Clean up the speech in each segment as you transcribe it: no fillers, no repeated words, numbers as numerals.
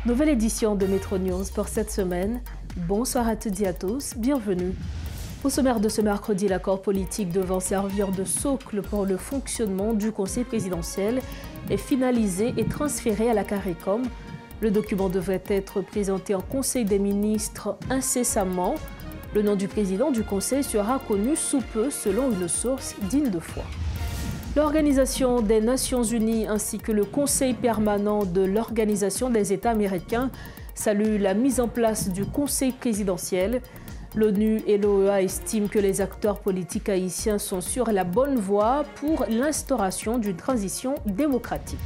Nouvelle édition de Metro News pour cette semaine. Bonsoir à toutes et à tous, bienvenue. Au sommaire de ce mercredi, l'accord politique devant servir de socle pour le fonctionnement du Conseil présidentiel est finalisé et transféré à la CARICOM. Le document devrait être présenté en Conseil des ministres incessamment. Le nom du président du Conseil sera connu sous peu selon une source digne de foi. L'Organisation des Nations Unies ainsi que le Conseil permanent de l'Organisation des États américains saluent la mise en place du Conseil présidentiel. L'ONU et l'OEA estiment que les acteurs politiques haïtiens sont sur la bonne voie pour l'instauration d'une transition démocratique.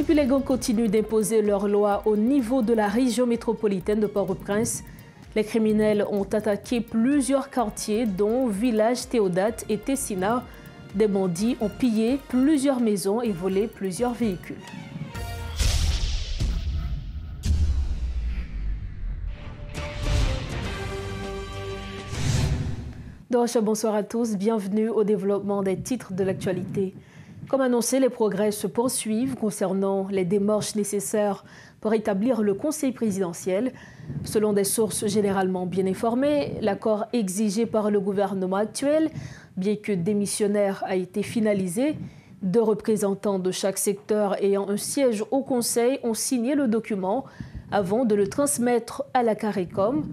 Et puis les gangs continuent d'imposer leurs lois au niveau de la région métropolitaine de Port-au-Prince. Les criminels ont attaqué plusieurs quartiers dont Village Théodate et Tessina. Des bandits ont pillé plusieurs maisons et volé plusieurs véhicules. Donc, bonsoir à tous, bienvenue au développement des titres de l'actualité. Comme annoncé, les progrès se poursuivent concernant les démarches nécessaires pour établir le Conseil présidentiel. Selon des sources généralement bien informées, l'accord exigé par le gouvernement actuel, bien que démissionnaire, a été finalisé. 2 représentants de chaque secteur ayant un siège au Conseil ont signé le document avant de le transmettre à la CARICOM.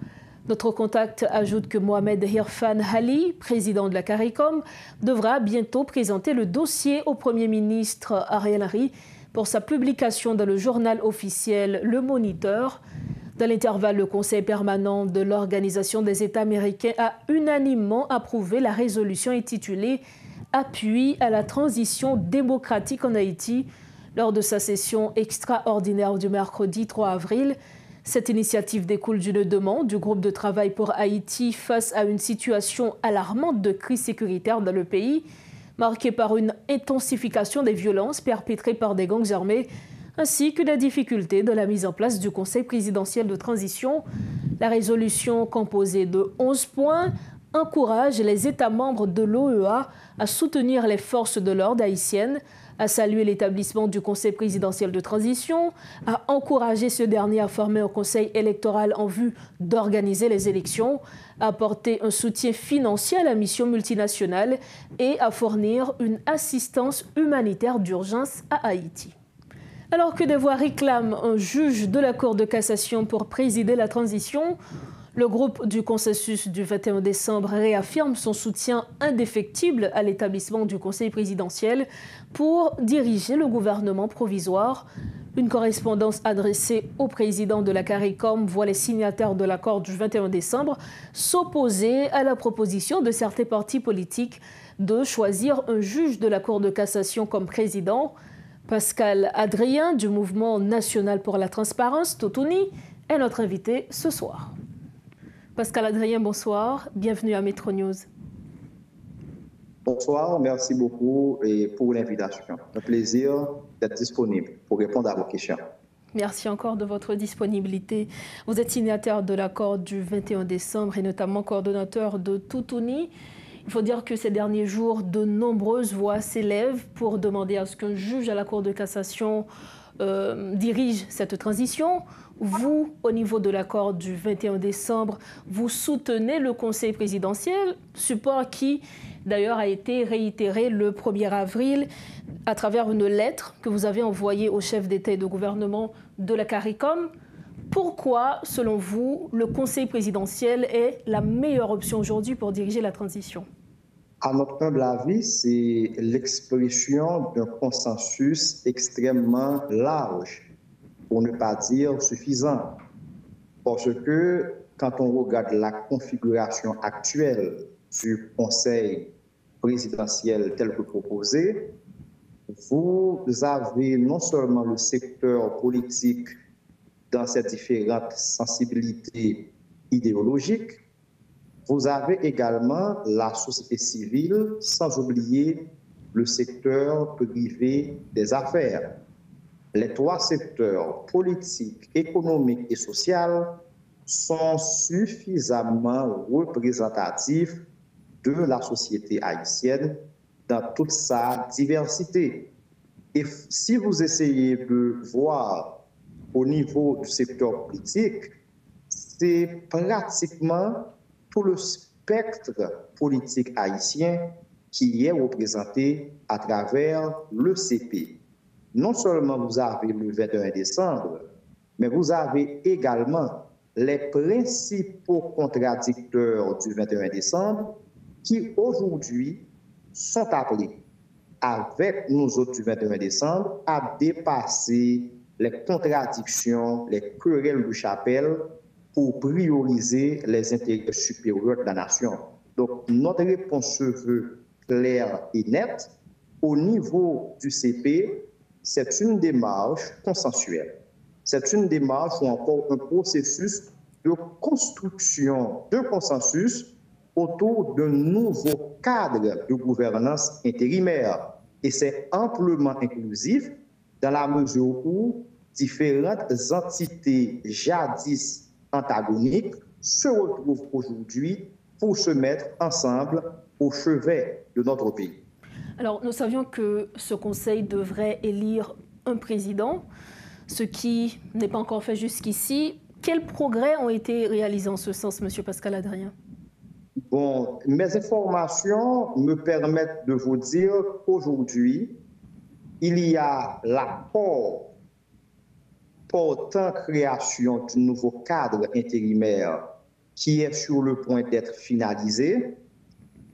Notre contact ajoute que Mohamed Irfan Ali, président de la CARICOM, devra bientôt présenter le dossier au Premier ministre Ariel Henry pour sa publication dans le journal officiel Le Moniteur. Dans l'intervalle, le Conseil permanent de l'Organisation des États américains a unanimement approuvé la résolution intitulée « Appui à la transition démocratique en Haïti » lors de sa session extraordinaire du mercredi 3 avril. Cette initiative découle d'une demande du groupe de travail pour Haïti face à une situation alarmante de crise sécuritaire dans le pays, marquée par une intensification des violences perpétrées par des gangs armés, ainsi que des difficultés de la mise en place du Conseil présidentiel de transition. La résolution, composée de 11 points, encourage les États membres de l'OEA à soutenir les forces de l'ordre haïtiennes, à saluer l'établissement du Conseil présidentiel de transition, à encourager ce dernier à former un conseil électoral en vue d'organiser les élections, à apporter un soutien financier à la mission multinationale et à fournir une assistance humanitaire d'urgence à Haïti. Alors que des voix réclament un juge de la Cour de cassation pour présider la transition, le groupe du consensus du 21 décembre réaffirme son soutien indéfectible à l'établissement du Conseil présidentiel pour diriger le gouvernement provisoire. Une correspondance adressée au président de la CARICOM voit les signataires de l'accord du 21 décembre s'opposer à la proposition de certains partis politiques de choisir un juge de la Cour de cassation comme président. Pascal Adrien du Mouvement national pour la transparence, Toutouni, est notre invité ce soir. Pascal Adrien, bonsoir. Bienvenue à Metro News. Bonsoir, merci beaucoup pour l'invitation. Un plaisir d'être disponible pour répondre à vos questions. Merci encore de votre disponibilité. Vous êtes signataire de l'accord du 21 décembre et notamment coordonnateur de Toutouni. Il faut dire que ces derniers jours, de nombreuses voix s'élèvent pour demander à ce qu'un juge à la Cour de cassation dirige cette transition. Vous, au niveau de l'accord du 21 décembre, vous soutenez le Conseil présidentiel, support qui d'ailleurs a été réitéré le 1er avril à travers une lettre que vous avez envoyée au chef d'État et de gouvernement de la CARICOM. Pourquoi, selon vous, le Conseil présidentiel est la meilleure option aujourd'hui pour diriger la transition? À notre humble avis, c'est l'expression d'un consensus extrêmement large, pour ne pas dire suffisant. Parce que quand on regarde la configuration actuelle du Conseil présidentiel tel que proposé, vous avez non seulement le secteur politique dans ses différentes sensibilités idéologiques, vous avez également la société civile, sans oublier le secteur privé des affaires. Les 3 secteurs, politique, économique et social, sont suffisamment représentatifs de la société haïtienne dans toute sa diversité. Et si vous essayez de voir au niveau du secteur politique, c'est pratiquement tout le spectre politique haïtien qui est représenté à travers le CP. Non seulement vous avez le 21 décembre, mais vous avez également les principaux contradicteurs du 21 décembre qui aujourd'hui sont appelés, avec nous autres du 21 décembre, à dépasser les contradictions, les querelles de chapelle pour prioriser les intérêts supérieurs de la nation. Donc, notre réponse se veut claire et nette. Au niveau du CP, c'est une démarche consensuelle. C'est une démarche ou encore un processus de construction de consensus autour d'un nouveau cadre de gouvernance intérimaire. Et c'est amplement inclusif dans la mesure où différentes entités jadis antagoniques se retrouvent aujourd'hui pour se mettre ensemble au chevet de notre pays. Alors, nous savions que ce Conseil devrait élire un président, ce qui n'est pas encore fait jusqu'ici. Quels progrès ont été réalisés en ce sens, M. Pascal-Adrien? Bon, mes informations me permettent de vous dire qu'aujourd'hui, il y a l'accord portant création du nouveau cadre intérimaire qui est sur le point d'être finalisé.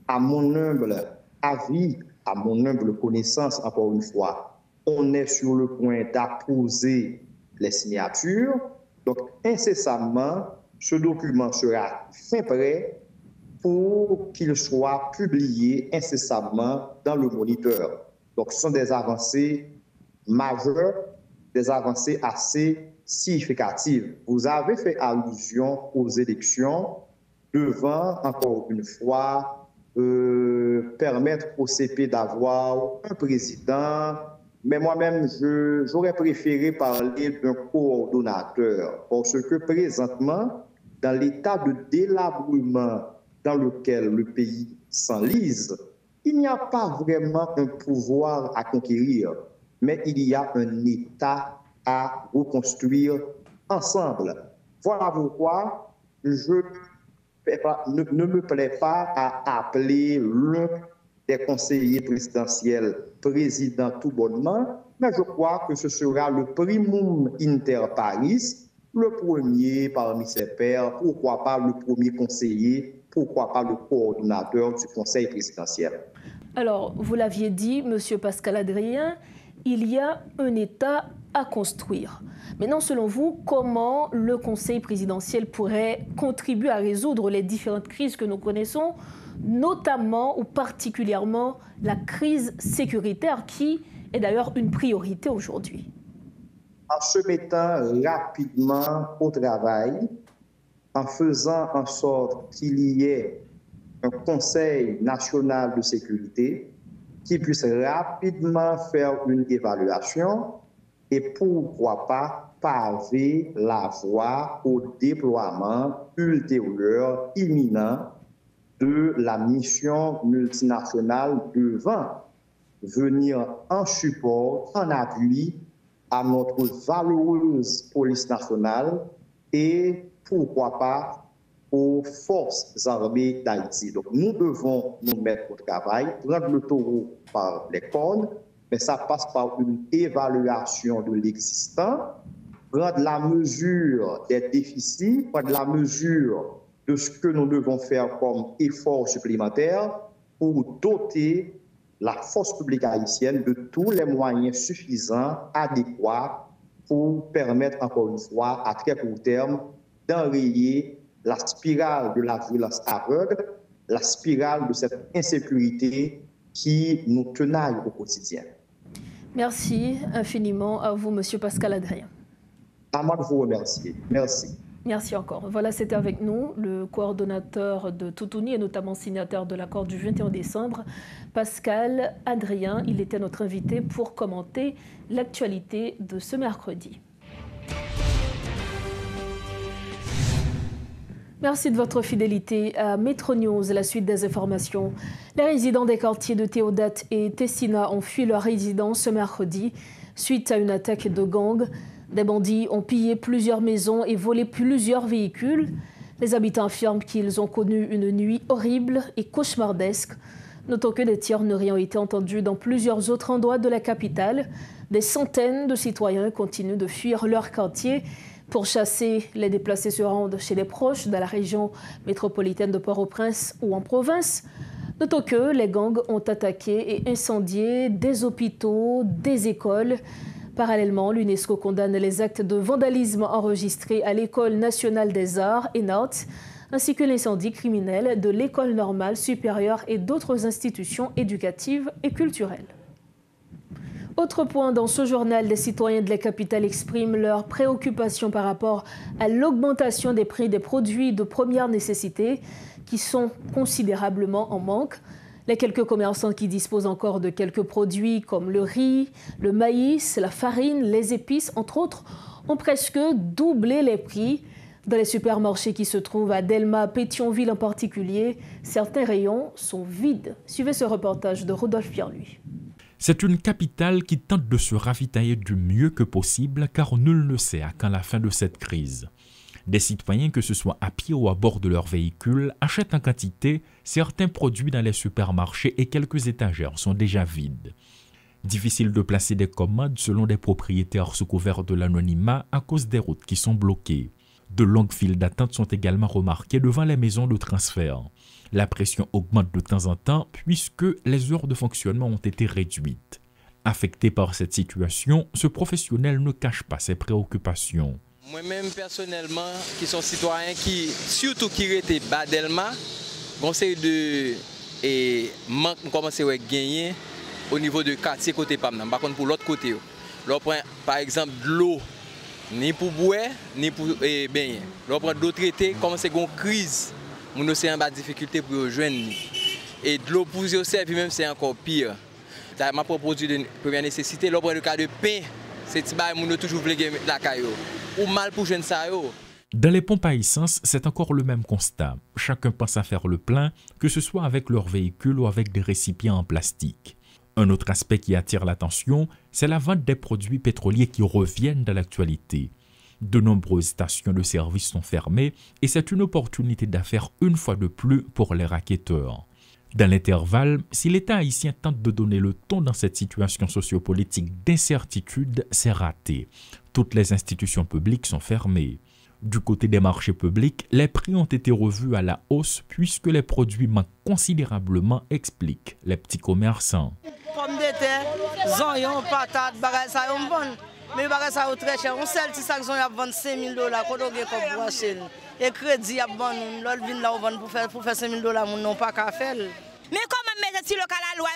À mon humble avis, à mon humble connaissance, encore une fois, on est sur le point d'apposer les signatures. Donc, incessamment, ce document sera fin prêt pour qu'il soit publié incessamment dans le Moniteur. Donc, ce sont des avancées majeures, des avancées assez significatives. Vous avez fait allusion aux élections devant, encore une fois, permettre au CP d'avoir un président. Mais moi-même, j'aurais préféré parler d'un coordonnateur parce que présentement, dans l'état de délabrement dans lequel le pays s'enlise, il n'y a pas vraiment un pouvoir à conquérir, mais il y a un État à reconstruire ensemble. Voilà pourquoi je ne me plais pas à appeler l'un des conseillers présidentiels président tout bonnement, mais je crois que ce sera le primum inter pares, le premier parmi ses pairs, pourquoi pas le premier conseiller, pourquoi pas le coordonnateur du conseil présidentiel. Alors, vous l'aviez dit, M. Pascal-Adrien, il y a un État à construire. Maintenant, selon vous, comment le conseil présidentiel pourrait contribuer à résoudre les différentes crises que nous connaissons, notamment ou particulièrement la crise sécuritaire qui est d'ailleurs une priorité aujourd'hui? En se mettant rapidement au travail, en faisant en sorte qu'il y ait un Conseil national de sécurité qui puisse rapidement faire une évaluation et pourquoi pas paver la voie au déploiement ultérieur, imminent de la mission multinationale devant venir en support, en appui à notre valeureuse police nationale et pourquoi pas aux forces armées d'Haïti. Donc nous devons nous mettre au travail, prendre le taureau par les cornes, mais ça passe par une évaluation de l'existant, prendre la mesure des déficits, prendre la mesure de ce que nous devons faire comme effort supplémentaire pour doter la force publique haïtienne de tous les moyens suffisants, adéquats, pour permettre encore une fois, à très court terme, d'enrayer la spirale de la violence aveugle, la spirale de cette insécurité qui nous tenaille au quotidien. Merci infiniment à vous, M. Pascal-Adrien. À moi de vous remercier. Merci. Merci encore. Voilà, c'était avec nous le coordonnateur de Toutouni et notamment signataire de l'accord du 21 décembre, Pascal-Adrien. Il était notre invité pour commenter l'actualité de ce mercredi. Merci de votre fidélité à Métro News. La suite des informations. Les résidents des quartiers de Théodate et Tessina ont fui leur résidence ce mercredi suite à une attaque de gang. Des bandits ont pillé plusieurs maisons et volé plusieurs véhicules. Les habitants affirment qu'ils ont connu une nuit horrible et cauchemardesque. Notons que des tirs n'auraient été entendus dans plusieurs autres endroits de la capitale. Des centaines de citoyens continuent de fuir leur quartier. Pour chasser, les déplacés se rendent chez les proches dans la région métropolitaine de Port-au-Prince ou en province. Notons que les gangs ont attaqué et incendié des hôpitaux, des écoles. Parallèlement, l'UNESCO condamne les actes de vandalisme enregistrés à l'École nationale des arts, ENART, ainsi que l'incendie criminel de l'École normale supérieure et d'autres institutions éducatives et culturelles. Autre point dans ce journal, les citoyens de la capitale expriment leur préoccupation par rapport à l'augmentation des prix des produits de première nécessité qui sont considérablement en manque. Les quelques commerçants qui disposent encore de quelques produits comme le riz, le maïs, la farine, les épices, entre autres, ont presque doublé les prix. Dans les supermarchés qui se trouvent à Delma, Pétionville en particulier, certains rayons sont vides. Suivez ce reportage de Rodolphe Pierre-Louis. C'est une capitale qui tente de se ravitailler du mieux que possible car nul ne sait à quand la fin de cette crise. Des citoyens, que ce soit à pied ou à bord de leur véhicule, achètent en quantité certains produits dans les supermarchés et quelques étagères sont déjà vides. Difficile de placer des commandes selon des propriétaires sous couvert de l'anonymat à cause des routes qui sont bloquées. De longues files d'attente sont également remarquées devant les maisons de transfert. La pression augmente de temps en temps puisque les heures de fonctionnement ont été réduites. Affecté par cette situation, ce professionnel ne cache pas ses préoccupations. Moi-même personnellement, qui sont citoyens qui, surtout qui étaient bas Delma, conseil de manque commencer à gagner au niveau de quartier côté Pamna. Par contre pour l'autre côté, là on prend par exemple de l'eau, ni pour boire, ni pour baigner. Là on prend d'autres traités, commence à une crise, mon océan a difficulté pour rejoindre. Et de l'eau pour se servir même c'est encore pire. Ça m'a proposé de première nécessité, là on prend le cas de pain, c'est petit bail mon toujours voulu mettre la caillou. Ou mal pour jeune ça yo. Dans les pompes à essence, c'est encore le même constat. Chacun pense à faire le plein, que ce soit avec leur véhicule ou avec des récipients en plastique. Un autre aspect qui attire l'attention, c'est la vente des produits pétroliers qui reviennent dans l'actualité. De nombreuses stations de service sont fermées et c'est une opportunité d'affaires une fois de plus pour les racketteurs. Dans l'intervalle, si l'État haïtien tente de donner le ton dans cette situation sociopolitique d'incertitude, c'est raté. Toutes les institutions publiques sont fermées. Du côté des marchés publics, les prix ont été revus à la hausse puisque les produits manquent considérablement, expliquent les petits commerçants. Pommes de terre, zonion, patates, bagages ça yon bon. Mais bagages ça très cher. On sel ti sac zonion vend $5,000 quand on gagne comme brancher. Et crédit a bon, l'autre vinn là vend pour faire $5,000 mon non pas qu'à faire. Mais comment mettre si le cas la loi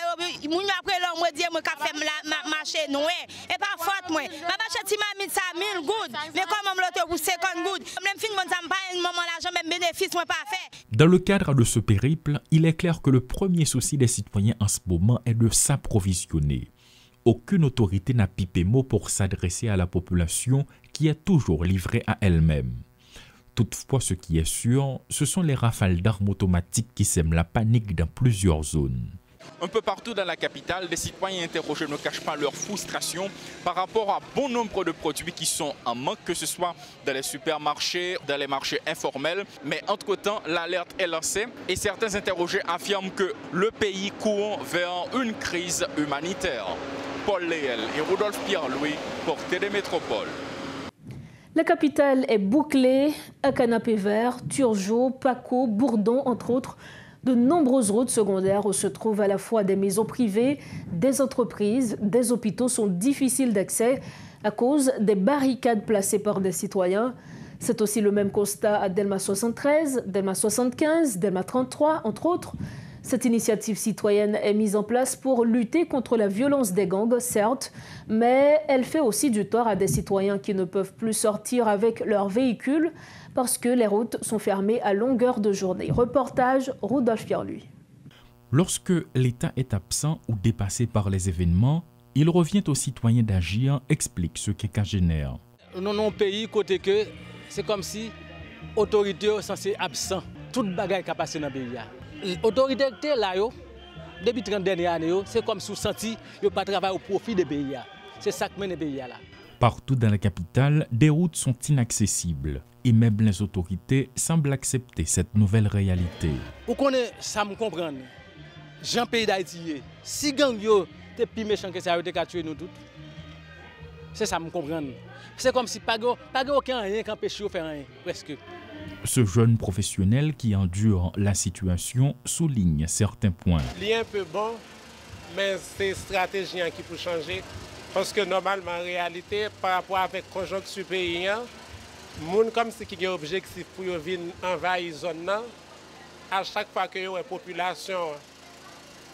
moun après l'homme moi dire moi ka faire marché non et pas faute moi m'a acheter ti mamite ça 1000 good mais comment me l'autre pour 50 good même fin mon ça me pas un moment l'argent même bénéfice moi pas fait. Dans le cadre de ce périple, il est clair que le premier souci des citoyens en ce moment est de s'approvisionner. Aucune autorité n'a pipé mot pour s'adresser à la population qui est toujours livrée à elle-même. Toutefois, ce qui est sûr, ce sont les rafales d'armes automatiques qui sèment la panique dans plusieurs zones. Un peu partout dans la capitale, des citoyens interrogés ne cachent pas leur frustration par rapport à bon nombre de produits qui sont en manque, que ce soit dans les supermarchés, dans les marchés informels. Mais entre-temps, l'alerte est lancée et certains interrogés affirment que le pays court vers une crise humanitaire. Paul Léel et Rodolphe Pierre-Louis pour Télé Métropole. La capitale est bouclée à Canapé Vert, Turgeot, Paco, Bourdon, entre autres. De nombreuses routes secondaires où se trouvent à la fois des maisons privées, des entreprises, des hôpitaux sont difficiles d'accès à cause des barricades placées par des citoyens. C'est aussi le même constat à Delma 73, Delma 75, Delma 33, entre autres. Cette initiative citoyenne est mise en place pour lutter contre la violence des gangs, certes, mais elle fait aussi du tort à des citoyens qui ne peuvent plus sortir avec leur véhicule parce que les routes sont fermées à longueur de journée. Reportage Rodolphe Pierre-Louis. Lorsque l'État est absent ou dépassé par les événements, il revient aux citoyens d'agir, explique ce qu'est Cagénère. Dans nos pays, côté que c'est comme si l'autorité est censée être absente. Toute bagaille qui a passé dans le pays. L'autorité là, depuis les 30 dernières années, c'est comme si vous sentiez que pas travailler au profit des pays. C'est ça que mène les pays là. Partout dans la capitale, des routes sont inaccessibles et même les autorités semblent accepter cette nouvelle réalité. Vous connaissez, ça me comprend. Jean pays d'Haïti, si gang yo te plus méchant que ça, yo te ka tuer nous tous. C'est ça me comprend. C'est comme si pas aucun rien qui empêche de faire rien, presque. Ce jeune professionnel qui endure la situation souligne certains points. Il est un peu bon, mais c'est stratégie qui peut changer. Parce que normalement, en réalité, par rapport avec la conjoncture pays, les gens comme si qui ont objectif pour venir envahir la zone, à chaque fois que la population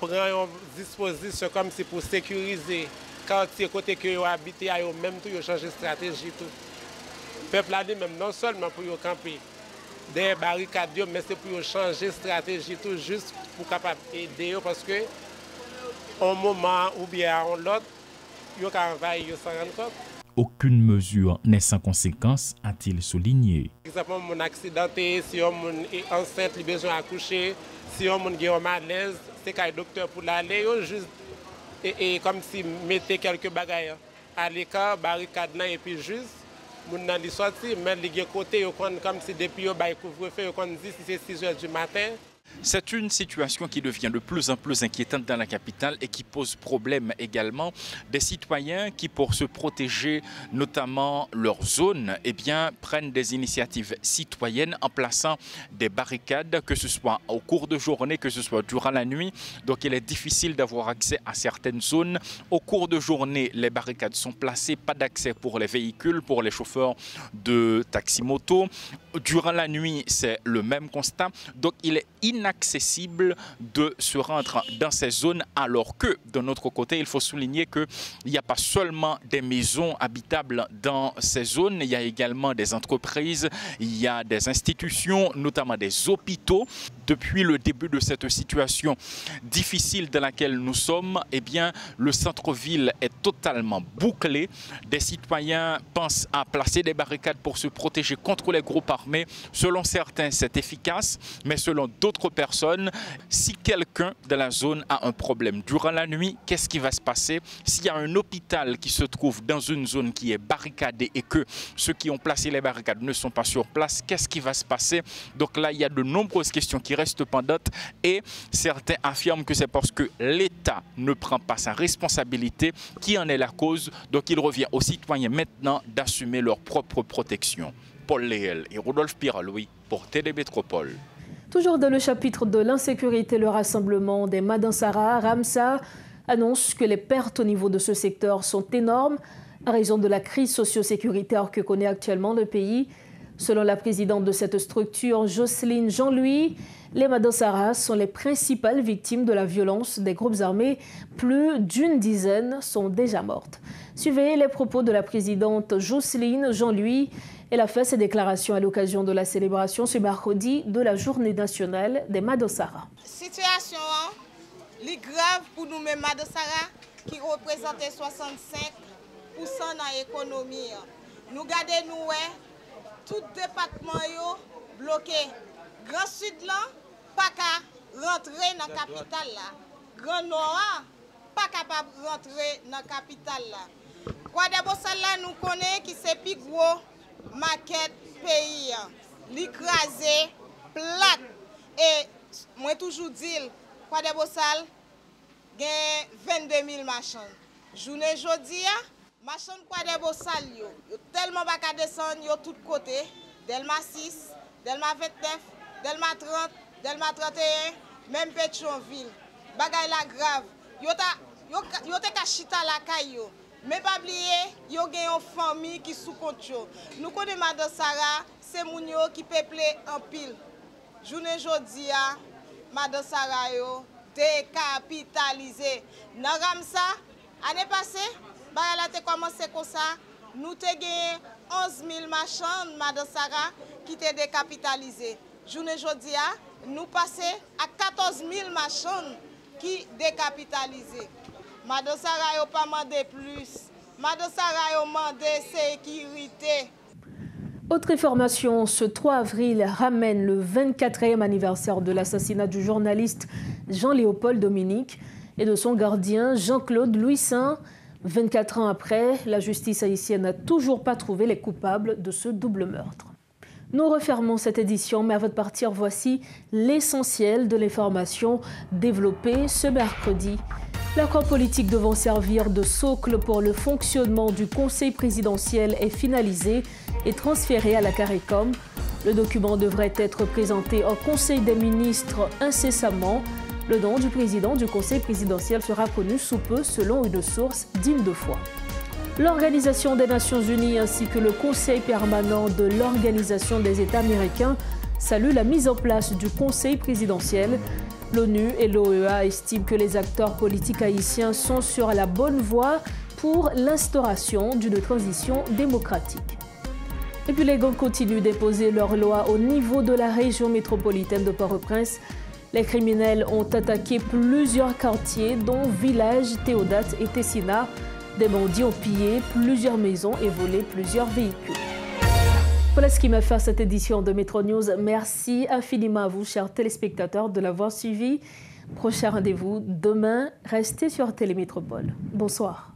prend une disposition comme si pour sécuriser le quartier côté que vous habitez, même tout changer de stratégie. Le peuple a dit même non seulement pour camper des barricades, mais c'est pour changer de stratégie tout juste pour capable aider parce que au moment ou bien à l'autre, ils ont envahi sans rendre compte. Aucune mesure n'est sans conséquence, a-t-il souligné. Par exemple, mon accidenté, si on est enceinte, il a besoin d'accoucher, si on est en malaise, c'est qu'un docteur pour l'aller, juste et comme si mettez quelques bagages à l'écart, barricade et puis juste, mon nan li sorti, mais les côté comme si depuis au bail couvre-feu, on dit si c'est 6 h du matin. C'est une situation qui devient de plus en plus inquiétante dans la capitale et qui pose problème également des citoyens qui, pour se protéger, notamment leur zone, prennent des initiatives citoyennes en plaçant des barricades, que ce soit au cours de journée, que ce soit durant la nuit. Donc il est difficile d'avoir accès à certaines zones. Au cours de journée, les barricades sont placées, pas d'accès pour les véhicules, pour les chauffeurs de taxi-moto. Durant la nuit, c'est le même constat. Donc il est inaccessible de se rendre dans ces zones, alors que de notre côté, il faut souligner qu'il n'y a pas seulement des maisons habitables dans ces zones, il y a également des entreprises, il y a des institutions, notamment des hôpitaux. Depuis le début de cette situation difficile dans laquelle nous sommes, le centre-ville est totalement bouclé. Des citoyens pensent à placer des barricades pour se protéger contre les groupes armés. Selon certains, c'est efficace, mais selon d'autres personnes, si quelqu'un de la zone a un problème durant la nuit, qu'est-ce qui va se passer? S'il y a un hôpital qui se trouve dans une zone qui est barricadée et que ceux qui ont placé les barricades ne sont pas sur place, qu'est-ce qui va se passer? Donc là, il y a de nombreuses questions qui restent pendantes et certains affirment que c'est parce que l'État ne prend pas sa responsabilité qui en est la cause. Donc il revient aux citoyens maintenant d'assumer leur propre protection. Paul Léel et Rodolphe Piraloui pour Télé Métropole. Toujours dans le chapitre de l'insécurité, le rassemblement des Madansara, Ramsa, annonce que les pertes au niveau de ce secteur sont énormes à raison de la crise socio-sécuritaire que connaît actuellement le pays. Selon la présidente de cette structure, Jocelyne Jean-Louis, les Madansara sont les principales victimes de la violence des groupes armés. Plus d'une dizaine sont déjà mortes. Suivez les propos de la présidente Jocelyne Jean-Louis. Elle a fait ses déclarations à l'occasion de la célébration ce mercredi de la Journée nationale des Madansara. Situation est grave pour nous-mêmes Madansara qui représentent 65% dans l'économie. Nous gardons tout département bloqué. Grand Sud là, pas qu'à rentrer dans la capitale là. Grand Nord, pas capable de rentrer dans la capitale là. Quoi d'abord là nous connaissons qui c'est plus gros maquette pays. L'écrasé, plate. Et moi toujours dis, quoi d'abord ça, gagne 22 000 machines. Journée jeudi, machine quoi d'abord ça, yo tellement pas qu'à descendre, yo tout côté. Delma 6, Delma 29, Delma 30, Delma 31, même Pétionville. Bagay la grave. Yo te ka chita la kayo. Mais pas oublier, yo gen yon famille qui sous compte yo. Nous connaissons Madansara, c'est moun yo qui peuple en pile. Journée jodi a, Madansara yo décapitalisé. Nan Ramsa, année passée, bagay la te commencé comme ça. Nous te gagné 11 000 machins Madansara qui étaient décapitalisés. Journée jodi a, nous passons à 14 000 machins qui décapitalisés. Madansara n'a pas demandé plus. Madansara a demandé sécurité. Autre information, ce 3 avril ramène le 24e anniversaire de l'assassinat du journaliste Jean-Léopold Dominique et de son gardien Jean-Claude Louis Saint. 24 ans après, la justice haïtienne n'a toujours pas trouvé les coupables de ce double meurtre. Nous refermons cette édition, mais avant de partir, voici l'essentiel de l'information développée ce mercredi. L'accord politique devant servir de socle pour le fonctionnement du Conseil présidentiel est finalisé et transféré à la CARICOM. Le document devrait être présenté au Conseil des ministres incessamment. Le nom du président du Conseil présidentiel sera connu sous peu selon une source digne de foi. L'Organisation des Nations Unies ainsi que le Conseil permanent de l'Organisation des États américains saluent la mise en place du Conseil présidentiel. L'ONU et l'OEA estiment que les acteurs politiques haïtiens sont sur la bonne voie pour l'instauration d'une transition démocratique. Et puis les gangs continuent d'imposer leurs lois au niveau de la région métropolitaine de Port-au-Prince. Les criminels ont attaqué plusieurs quartiers, dont Village, Théodate et Tessina. Des bandits ont pillé plusieurs maisons et volé plusieurs véhicules. Voilà ce qui m'a fait cette édition de Métro News. Merci infiniment à vous, chers téléspectateurs, de l'avoir suivi. Prochain rendez-vous demain. Restez sur Télémétropole. Bonsoir.